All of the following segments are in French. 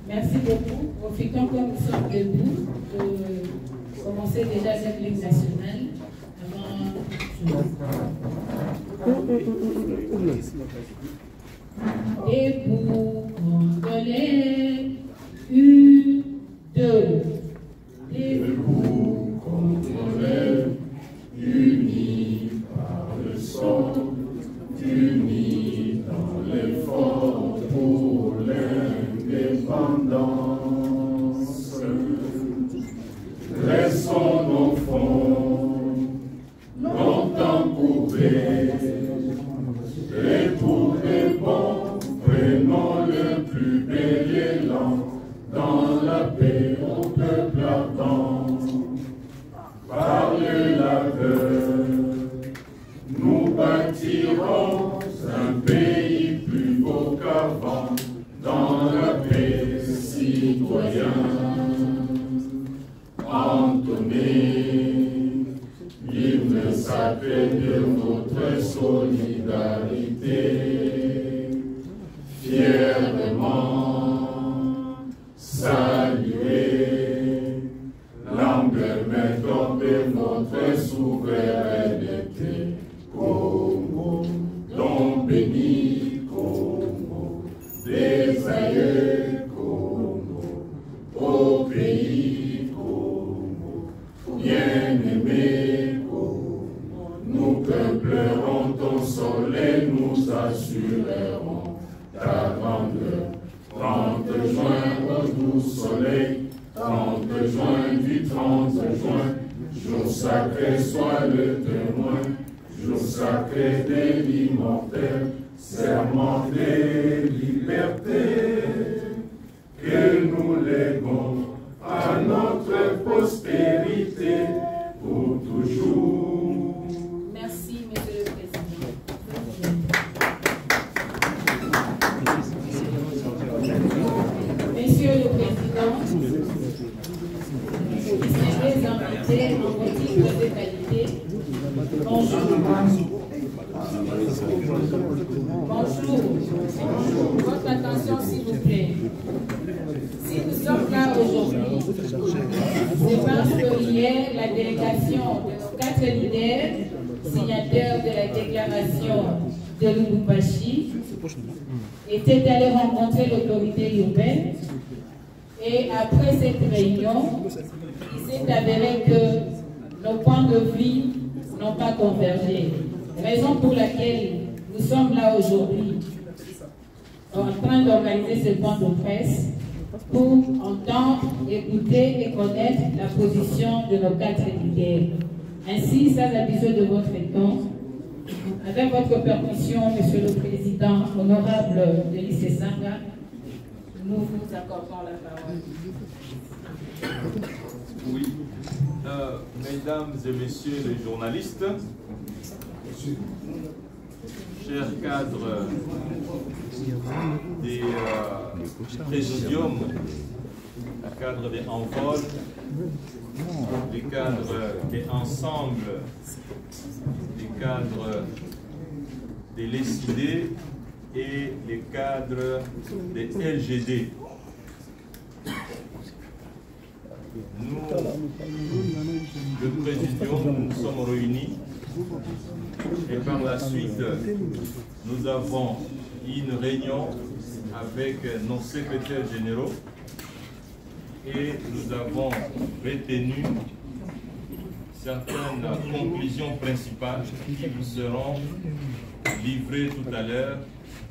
Merci beaucoup. Profitons comme nous sommes debout de commencer déjà avec l'hymne national avant. Et pour contrôler, une, deux. Et pour contrôler, unis par le son, unis dans l'effort pour l'indépendance. Laissons nos fronts longtemps courbés et pour les bons, prenons le plus bel élan dans la paix au peuple ardent. Par le laveur, nous bâtirons un pays plus beau qu'avant dans la paix citoyenne. Entonnez l'hymne sacré de notre solidarité, fièrement saluer l'emblème de notre souveraineté. Congo, don béni, Congo, des aïeux, Congo, au pays, Congo, bien-aimé, Congo, nous peuplerons ton soleil, nous assurerons ta grandeur. 30 juin au doux soleil, 30 juin du 30 juin, jour sacré soit le témoin, jour sacré de l'immortel, serment de liberté, que nous léguons à notre postérité pour toujours. Merci, Monsieur le Président. Monsieur le Président, distingués invités en vos titres de qualité, bonjour. Bonjour. Votre attention, s'il vous plaît. Si nous sommes là aujourd'hui, c'est parce que hier, la délégation de nos 4 leaders, signataires de la déclaration de Lubumbashi, était allé rencontrer l'autorité urbaine. Et après cette réunion, il s'est avéré que nos points de vue n'ont pas convergé. Raison pour laquelle nous sommes là aujourd'hui, en train d'organiser ce point de presse pour entendre, écouter et connaître la position de nos 4 leaders. Ainsi, sans abuser de votre temps, avec votre permission, Monsieur le Président, honorable Denis Sesanga, nous vous accordons la parole. Oui. Mesdames et messieurs les journalistes, chers cadres du présidium, cadres des envols, les cadres des ensembles, les cadres des LECID et les cadres des LGD. Nous, le présidium, nous sommes réunis et par la suite, nous avons eu une réunion avec nos secrétaires généraux et nous avons retenu certaines conclusions principales qui vous seront livrées tout à l'heure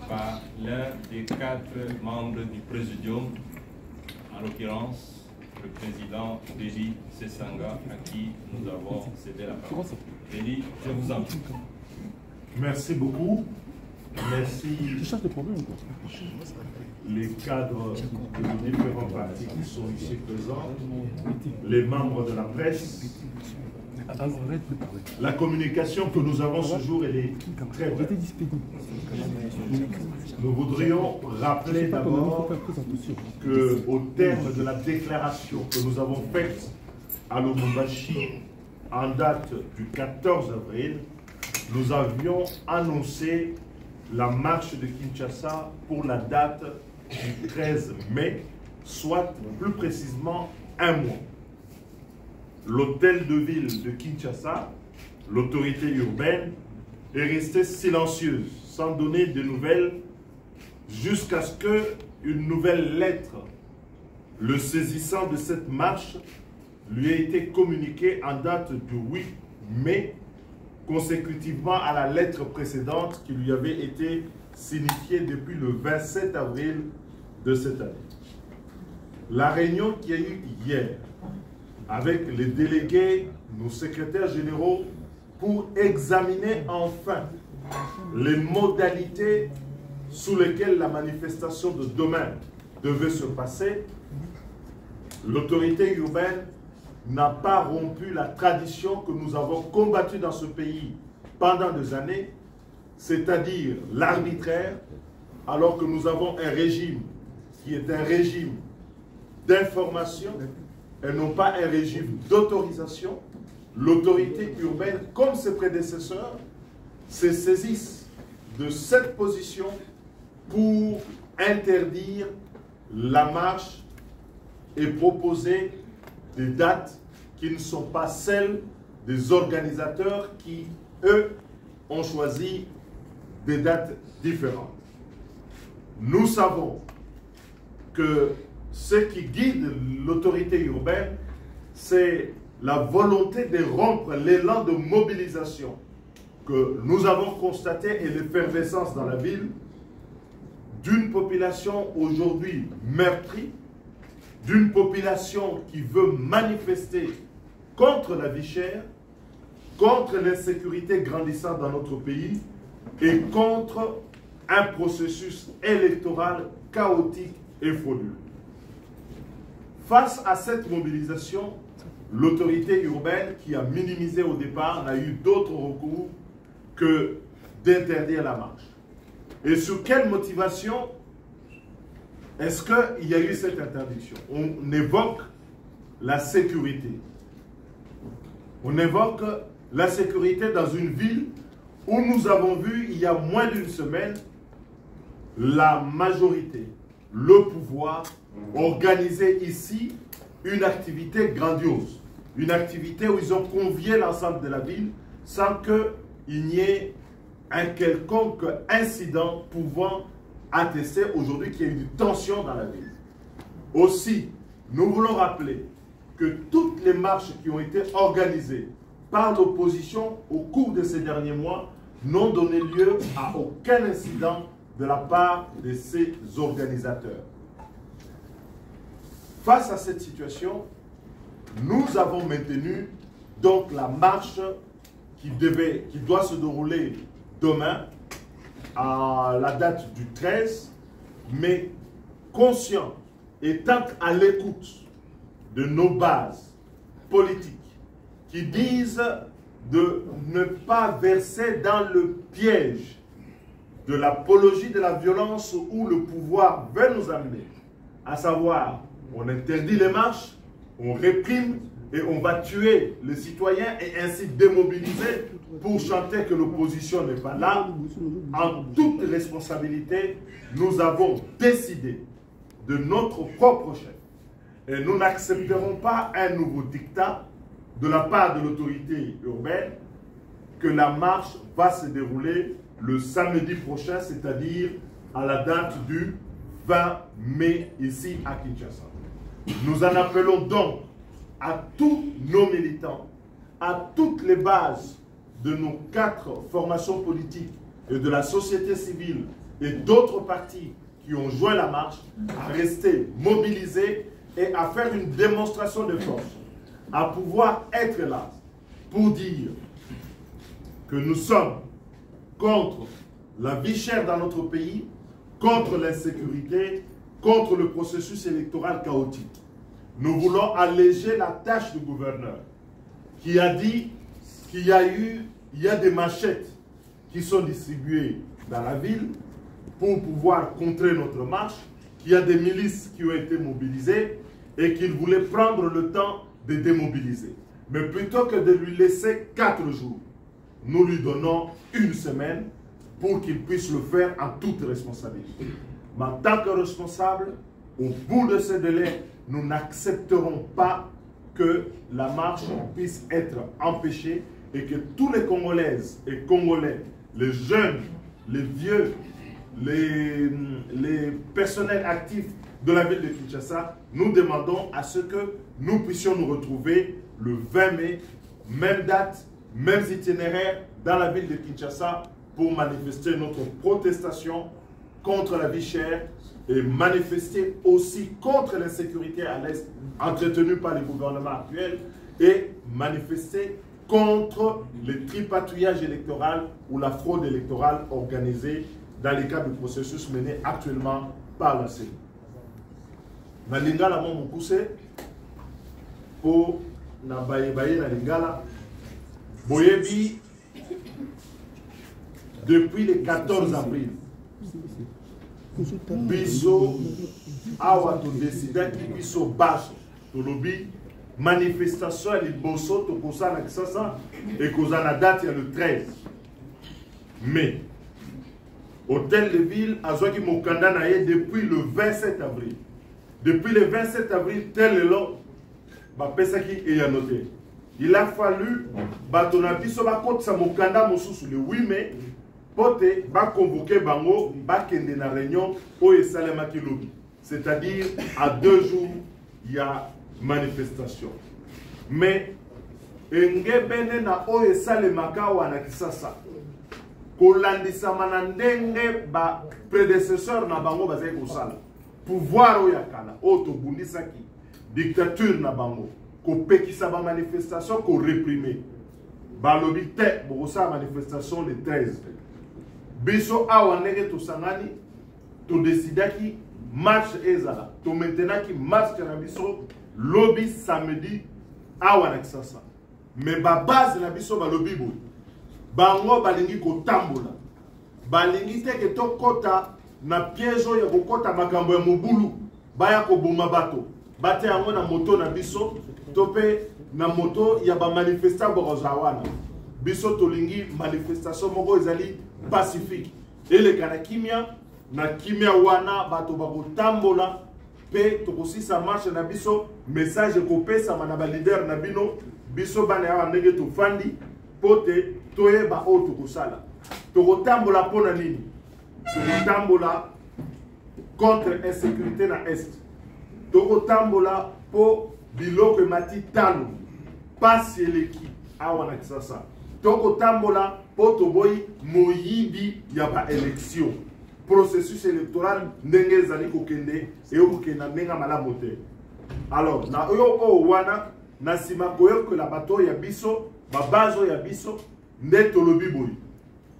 par l'un des 4 membres du présidium, en l'occurrence le président Denis Sesanga, à qui nous avons cédé la parole. Denis, je vous en prie. Merci beaucoup. Merci les cadres de différents partis qui sont ici présents, les membres de la presse, La communication que nous avons ce jour, elle est très brève. Nous voudrions rappeler d'abord qu'au terme de la déclaration que nous avons faite à Lubumbashi en date du 14 avril, nous avions annoncé la marche de Kinshasa pour la date du 13 mai, soit plus précisément un mois. L'hôtel de ville de Kinshasa, l'autorité urbaine, est restée silencieuse, sans donner de nouvelles, jusqu'à ce qu'une nouvelle lettre le saisissant de cette marche lui ait été communiquée en date du 8 mai, consécutivement à la lettre précédente qui lui avait été signifiée depuis le 27 avril de cette année. La réunion qui a eu hier avec les délégués, nos secrétaires généraux, pour examiner enfin les modalités sous lesquelles la manifestation de demain devait se passer, l'autorité urbaine n'a pas rompu la tradition que nous avons combattue dans ce pays pendant des années, c'est-à-dire l'arbitraire, alors que nous avons un régime qui est un régime d'information et non pas un régime d'autorisation. L'autorité urbaine, comme ses prédécesseurs, se saisissent de cette position pour interdire la marche et proposer des dates qui ne sont pas celles des organisateurs qui, eux, ont choisi des dates différentes. Nous savons que ce qui guide l'autorité urbaine, c'est la volonté de rompre l'élan de mobilisation que nous avons constaté et l'effervescence dans la ville d'une population aujourd'hui meurtrie, d'une population qui veut manifester contre la vie chère, contre l'insécurité grandissante dans notre pays et contre un processus électoral chaotique et frauduleux. Face à cette mobilisation, l'autorité urbaine, qui a minimisé au départ, n'a eu d'autre recours que d'interdire la marche. Et sur quelle motivation est-ce qu'il y a eu cette interdiction? On évoque la sécurité. On évoque la sécurité dans une ville où nous avons vu, il y a moins d'une semaine, la majorité, le pouvoir, organiser ici une activité grandiose. Une activité où ils ont convié l'ensemble de la ville sans qu'il n'y ait un quelconque incident pouvant attester aujourd'hui qu'il y a une tension dans la ville. Aussi, nous voulons rappeler que toutes les marches qui ont été organisées par l'opposition au cours de ces derniers mois n'ont donné lieu à aucun incident de la part de ces organisateurs. Face à cette situation, nous avons maintenu donc la marche qui doit se dérouler demain à la date du 13, mais conscient, étant à l'écoute de nos bases politiques qui disent de ne pas verser dans le piège de l'apologie de la violence où le pouvoir veut nous amener, à savoir, on interdit les marches, on réprime et on va tuer les citoyens et ainsi démobiliser pour chanter que l'opposition n'est pas là. En toute responsabilité, nous avons décidé de notre propre chef. Et nous n'accepterons pas un nouveau dictat de la part de l'autorité urbaine que la marche va se dérouler le samedi prochain, c'est-à-dire à la date du 20 mai ici à Kinshasa. Nous en appelons donc à tous nos militants, à toutes les bases de nos 4 formations politiques et de la société civile et d'autres partis qui ont joint la marche, à rester mobilisés et à faire une démonstration de force, à pouvoir être là pour dire que nous sommes contre la vie chère dans notre pays, contre l'insécurité, contre le processus électoral chaotique. Nous voulons alléger la tâche du gouverneur qui a dit qu'il y a des machettes qui sont distribuées dans la ville pour pouvoir contrer notre marche, qu'il y a des milices qui ont été mobilisées et qu'il voulait prendre le temps de démobiliser. Mais plutôt que de lui laisser 4 jours, nous lui donnons 1 semaine pour qu'il puisse le faire en toute responsabilité. Mais en tant que responsable, au bout de ce délai, nous n'accepterons pas que la marche puisse être empêchée et que tous les Congolaises et Congolais, les jeunes, les vieux, les personnels actifs de la ville de Kinshasa, nous demandons à ce que nous puissions nous retrouver le 20 mai, même date, mêmes itinéraires dans la ville de Kinshasa pour manifester notre protestation contre la vie chère et manifester aussi contre l'insécurité à l'Est entretenue par le gouvernement actuel et manifester contre le tripatouillage électoral ou la fraude électorale organisée dans les cas du processus mené actuellement par la CENI. Na lingala mo mukuse po na baye na lingala boyebi depuis le 14 avril biso awa to décida ki biso baso to lobi manifestation ya liboso to kosala kisasa et kozana date ya le 13 mai. Hôtel de Ville a joué mokanda na ye depuis le 27 avril. Depuis le 27 avril, tel est l'homme, est noté. Il a fallu batonabiso bakot sa mokanda mosusu le 8 mai pote ba convoquer bango ba kende na réunion au Esalema Kilobi. C'est-à-dire à 2 jours il y a manifestation. Mais engebene na o Esalema ka wana kisasa. Kolandisa manandenge ba prédécesseur na bango bazai kosala. Pouvoir oyakala otobundisaki dictature na bango ko pekisa ba manifestation ko réprimer balobi te bokosa manifestation le 13 biso awa ndenge tosangani to décidaki marche ezala to maintenaki marche na biso lobby samedi awa na Kisasa mais ba base na biso balobi bo bango balingi ko tambola balingi te ke to kota na piège ya kokota makambo ya mobulu baya ko boma bato bate yango na moto na biso tope na moto ya ba manifestant borozawana biso tolingi manifestation moko ezali pacifique ele kana kimia na kimia wana bato bakotambola pe tokosisa marche na biso message kopesa na ba leader na bino biso bana ya ndenge to fandi pote toyeba o tokosala tokotambola pona nini tokotambola contre insécurité na est tokotambola po biloko mati talo pasi eleki awa na Kisasa tokotambola po toboyi moyibi ya ba élection processus électoral ndenge ezali kokende eyokokenda ndenge malamu te. Alors na oyo o wana na sima koyokola bato ya biso babazo ya biso nde tolobi boyi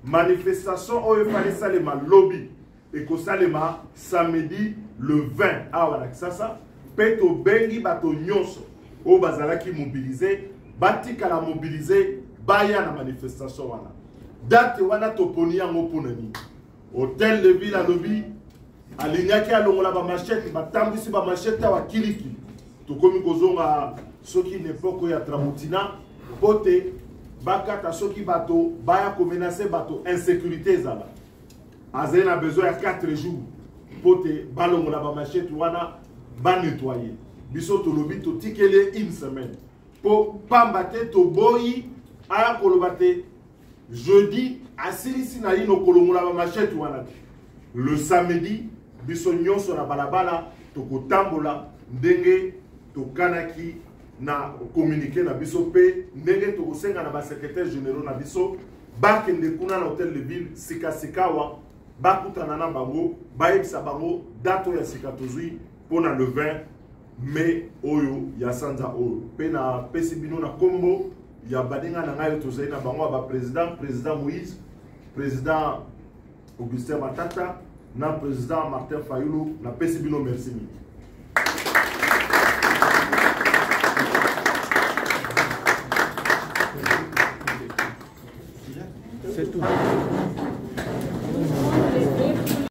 manifestation oyo fallait salema lobby et ko salema samedi le 20 awa na Kisasa peto bengi bato nyonso o bazalaki mobiliser batika la mobiliser baya na manifestation wana date wana toponi yango pona ni hôtel de ville à lobby alinyaki alongola ba machette batambisi ba machette wa kiliki tokomi kozonga soki n'époque ya Tramutina pote bakata soki bato baya ko menacer bato insécurité zala azena besoin ya 4 jours pote balongola ba machette wana ba nettoyer biso to lobi to tikele 1 semaine po pambate to boyi aya kolobate jeudi asilisi na ino kolongola ba machette wana le samedi biso nyonso na balabala to kotambola ndenge to kanaki na communiquer na biso pe ndenge to kosenga na ba secrétaire généraux na biso bakende kuna na hôtel de ville sikasikawa bakutana na bango bayebisa bango dato ya sikatozui pona le 20 mai oyo ya sanza oyo pe na pesi bino na kombo ya badenga na ngayo tozali na bango ba président Moïse, président Augustin Matata na président Martin Fayulu na pesi bino merci.